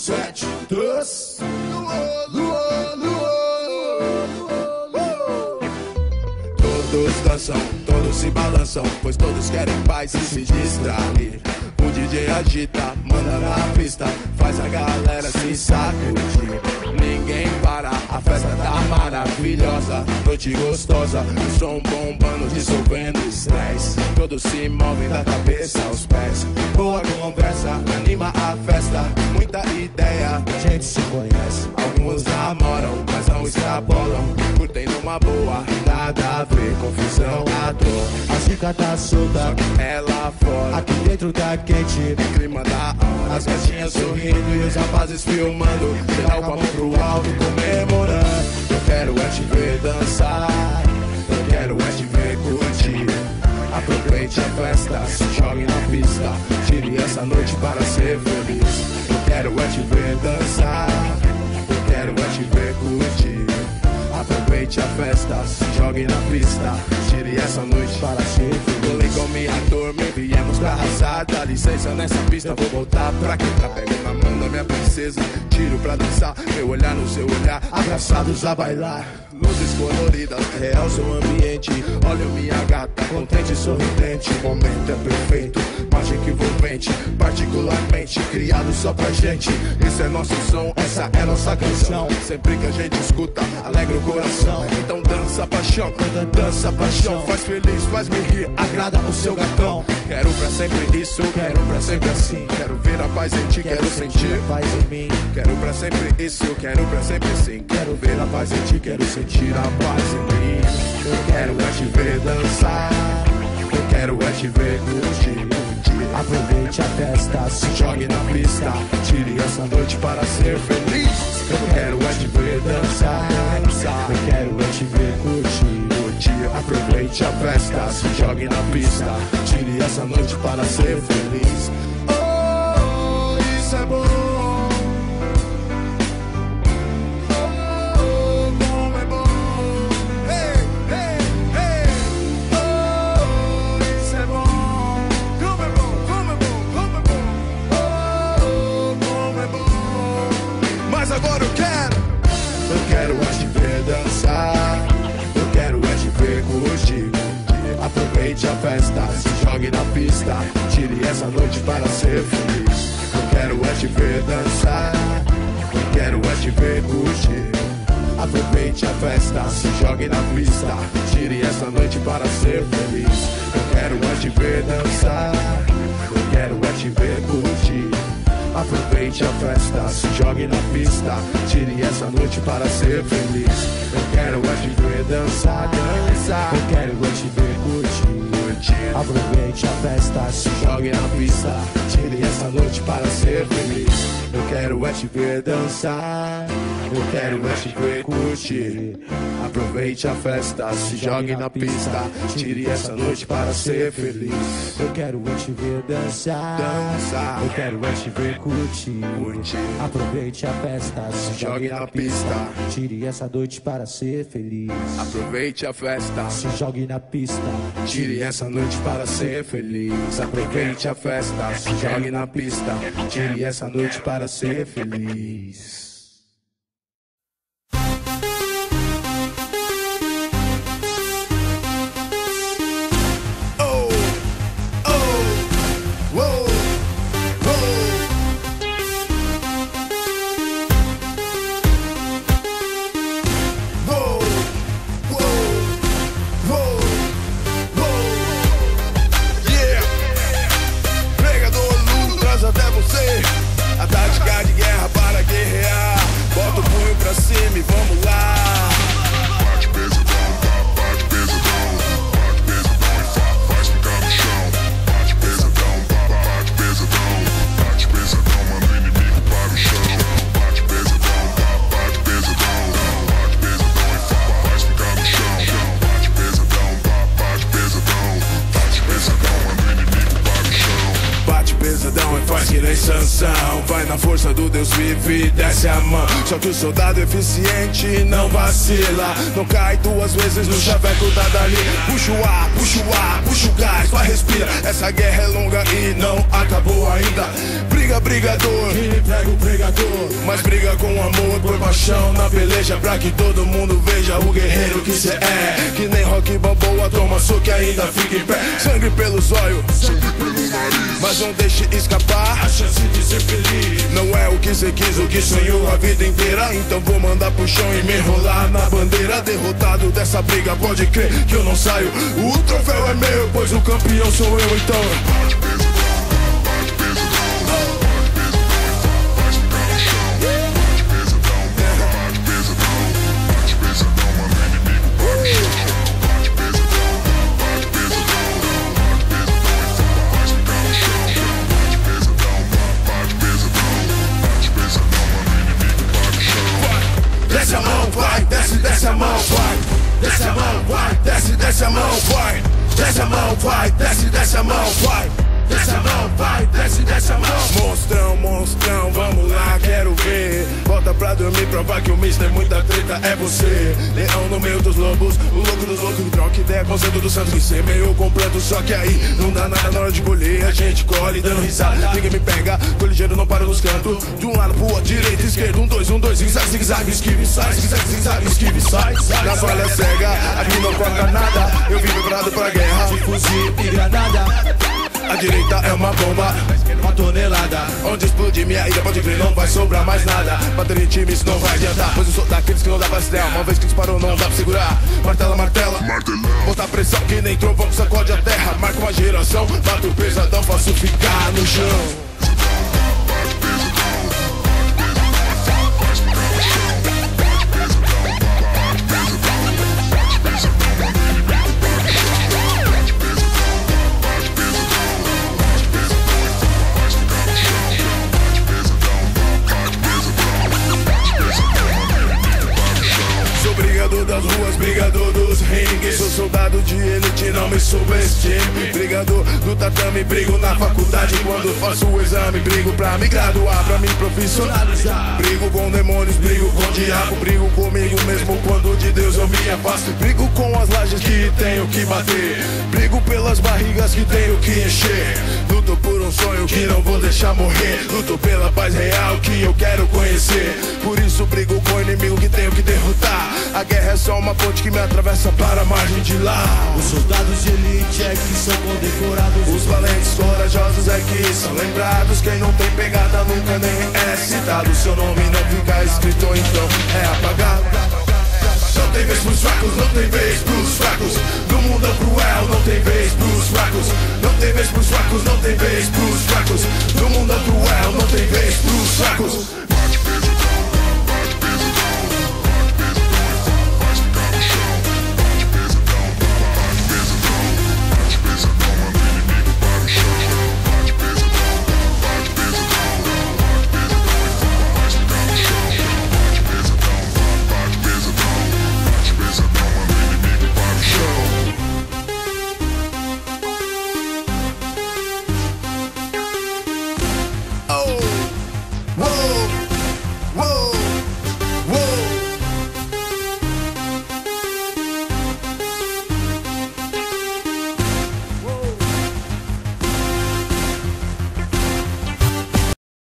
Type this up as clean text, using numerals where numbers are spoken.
7, 2. Todos dançam, todos se balançam, pois todos querem paz e se distrair. O DJ agita, manda na pista, faz a galera se sacudir. Ninguém para, a festa tá maravilhosa, noite gostosa, o som bombando, dissolvendo estresse. Todos se movem da cabeça aos pés. Boa conversa, anima a festa, muita ideia, a gente se conhece. Alguns namoram, mas não extrapolam, curtem numa boa, nada a ver, confusão à toa. A zica tá solta, é lá fora, aqui dentro tá quente, clima da hora. As gatinhas sorrindo e os rapazes filmando, geral com a mão pro alto comemorando. Eu quero é te ver dançar, eu quero é te ver curtir. Aproveite a festa, se jogue na pista, tire essa noite para ser feliz. Eu quero é te ver dançar, eu quero é te ver curtir. Aproveite a festa, se jogue na pista, tire essa noite para ser feliz. Colei com minha turma e viemos pra arrasar. Dá licença nessa pista, vou voltar pra quem tá pegando na mão da minha princesa. Tiro pra dançar, meu olhar no seu olhar, abraçados a bailar. Luzes coloridas, real seu ambiente. Olha minha gata, contente e sorridente. O momento é perfeito, mágico envolvente, particularmente criado só pra gente. Isso é nosso som, essa é nossa canção. Sempre que a gente escuta, alegra o coração. Então dança paixão, dança paixão. Faz feliz, faz me rir, agrada o seu gatão. Quero pra sempre isso, quero pra sempre assim. Quero ver a paz em ti, quero sentir a paz em mim. Quero pra sempre isso, quero pra sempre assim. Quero ver a paz em ti, quero sentir a paz em mim. Eu quero é te ver dançar, eu quero é te ver curtir. Aproveite a festa, se jogue na pista, tire essa noite para ser feliz. Eu quero é te ver dançar, eu quero é te ver curtir. Aproveite a festa, se jogue na pista, tire essa noite para ser feliz. Oh, isso é bom. Aproveite a festa, se jogue na pista, tire essa noite para ser feliz. Eu quero é te ver dançar, eu quero é te ver curtir. Aproveite a festa, se jogue na pista, tire essa noite para ser feliz. Eu quero é te ver dançar, eu quero é te ver curtir. Aproveite a festa, se jogue na pista, tire essa noite para ser feliz. Eu quero é te ver dançar, dançar. Eu quero é te ver curtir. Aproveite a festa, se jogue na pista, tire essa noite para ser feliz. Eu quero é te ver dançar, eu quero é te ver curtir. Aproveite a festa, se jogue na pista, tire essa noite para ser feliz. Eu quero é te ver dançar, dançar. Eu quero é te ver curtir. Aproveite a festa, se jogue na pista, tire essa noite para ser feliz. Aproveite a festa, se jogue na pista, tire essa noite para ser feliz. Aproveite a festa, se jogue na pista, tire essa noite para ser feliz. A tática de guerra para guerrear. Bota o punho pra cima e vamos lá. Bate pesadão, bate pesadão. Bate pesadão e faz ficar no chão. Bate pesadão, bate pesadão. Bate pesadão, manda o inimigo para o chão. Bate pesadão, bate pesadão. Bate pesadão e faz ficar no chão. Bate pesadão, bate pesadão. Bate pesadão, manda o inimigo para o chão. Bate pesadão e faz que nem Sansão. Vai na força do Deus vive e desce a mão. Só que o soldado eficiente não vacila, não cai duas vezes no chaveco da Dali. Puxa o ar, puxa o ar, puxa o gás, vai respira. Essa guerra é longa e não acabou ainda. Briga brigador, que prega o pregador, mas briga com amor, por paixão na peleja, pra que todo mundo veja o guerreiro que cê é. Que nem Rock Balboa, toma soco e ainda fica em pé. Sangue pelo zóio, sangue pelo nariz, mas não deixe escapar a chance de ser feliz. Não é o que cê quis, o que sonhou a vida inteira. Então vou mandar pro chão e me enrolar na bandeira. Derrotado dessa briga, pode crer que eu não saio. O troféu é meu, pois o campeão sou eu, então. Desce a mão, vai, desce a mão, vai. Desce a mão, vai, desce a mão, vai. Desce a mão, vai, desce a mão, vai. Desce a mão, vai, desce a mão. Monstrão, monstrão, vamos lá, quero ver. Volta pra dormir, provar que o mister muita treta é você. Leão no meio dos lobos, o louco dos loucos. Troca ideia com o centro do santo, ser meio completo. Só que aí não dá nada na hora de colher. A gente colhe dando risada, ninguém me pega. Tô ligeiro, não paro nos cantos. De um lado pro outro, direita, esquerda, 1, 2, 1, 2, zigue-zague, zigue-zague, esquive, sai, zigue-zague, zigue-zague, esquive, sai. Na falha cega, aqui não corta nada. Eu vim preparado pra guerra, De fuzil e granada, a direita é uma bomba, 1 tonelada. onde explodir minha ilha, pode crer, não vai sobrar mais nada. Bater em time, isso não vai adiantar, pois eu sou daqueles que não dá pra estrear. Uma vez que disparou, não dá pra segurar. Martela, martela, bota pressão que nem trovão, sacode a terra. Marca uma geração, bato pesadão, faço ficar no chão. Brigador das ruas, brigador dos ringues. Sou soldado de elite, não me subestime. Brigador do tatame, brigo na faculdade. Quando faço o exame, brigo pra me graduar, pra me profissionalizar. Brigo com demônios, brigo com o diabo. Brigo comigo mesmo quando de Deus eu me afasto. Brigo com as lajes que tenho que bater. Brigo pelas barrigas que tenho que encher. Luto por um sonho que não vou deixar morrer. Luto pela paz real que eu quero conhecer. Por isso brigo com o inimigo que tenho que derrotar. A guerra é só uma ponte que me atravessa para a margem de lá. Os soldados de elite é que são condecorados. Os valentes corajosos é que são lembrados. Quem não tem pegada nunca nem é citado. Seu nome não fica escrito, então é apagado. Não tem vez pros fracos, não tem vez pros fracos. No mundo cruel não tem vez pros fracos. Não tem